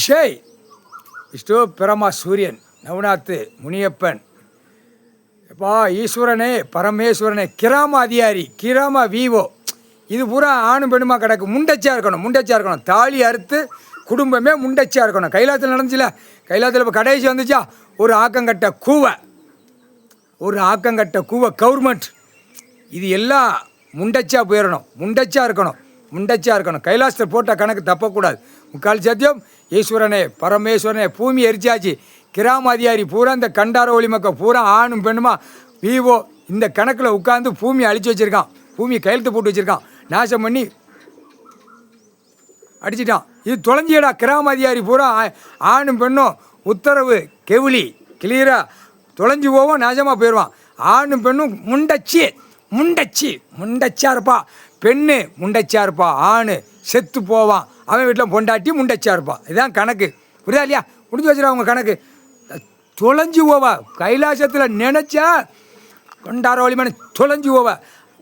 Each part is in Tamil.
ஷேய் விஷ்ணு பிரமா சூரியன் நவநாத் முனியப்பன் எப்பா ஈஸ்வரனே பரமேஸ்வரனே கிராம அதிகாரி கிராம விவோ இது பூரா ஆணும் பெண்ணுமா கிடக்கு. முண்டச்சியாக இருக்கணும். தாலி அறுத்து குடும்பமே முண்டச்சியாக இருக்கணும். கைலாத்தில் நடந்துச்சுல, கைலாத்தில் இப்போ கடைசி வந்துச்சா ஒரு ஆக்கங்கட்ட கூவை கவர்மெண்ட் இது எல்லாம் முண்டச்சியாக போயிடணும். முண்டச்சியாக இருக்கணும். கைலாசத்தில் போட்ட கணக்கு தப்பக்கூடாது. முக்கால் சத்தியம் ஈஸ்வரனே பரமேஸ்வரனே பூமி எரிச்சாச்சு. கிராம அதிகாரி பூரா இந்த கண்டார ஒளி மக்கள் பூரா ஆணும் பெண்ணுமா விவோ இந்த கணக்கில் உட்காந்து பூமி அழிச்சு வச்சுருக்கான். பூமியை கையெழுத்து போட்டு வச்சுருக்கான். நாசம் பண்ணி அடிச்சிட்டான். இது தொலைஞ்சியடா. கிராம அதிகாரி பூரா ஆணும் பெண்ணும் உத்தரவு கெவிலி கிளியராக தொலைஞ்சி போவோம், நாசமாக போயிடுவான். ஆணும் பெண்ணும் முண்டச்சியாக இருப்பா. பெண்ணு முண்டச்சியாக இருப்பா. ஆண் செத்து போவான். அவன் வீட்டில் பொண்டாட்டி முண்டச்சியாக இருப்பான். இதுதான் கணக்கு. புரியுதா இல்லையா? முடிஞ்சு வச்சுருவா அவங்க கணக்கு. தொலைஞ்சி போவா. கைலாசத்தில் நினச்சா கொண்டார வழிமான தொலைஞ்சி போவா.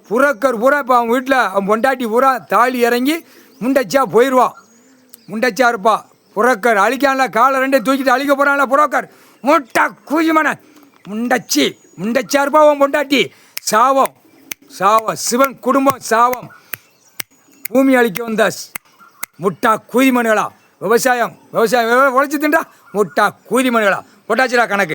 புறக்கர் பூரா இப்போ அவங்க வீட்டில் அவன் பொண்டாட்டி பூரா தாலி இறங்கி முண்டச்சியாக போயிடுவான். முண்டச்சியாக இருப்பா. புறக்கர் அழிக்கான்ல, காலை ரெண்டே தூக்கிட்டு அழிக்க போகிறான்ல புறக்கர். முட்டா கூஜிமான முண்டச்சியாக இருப்பா அவன் பொண்டாட்டி. சாவம் சிவன் குடும்பம் சாவம். பூமி அழிக்க வந்த முட்டா கூதிமணிகளா. விவசாயம் உழைச்சி தின்றா முட்டா கூதிமணிகளா. போட்டாச்சுடா கணக்கு.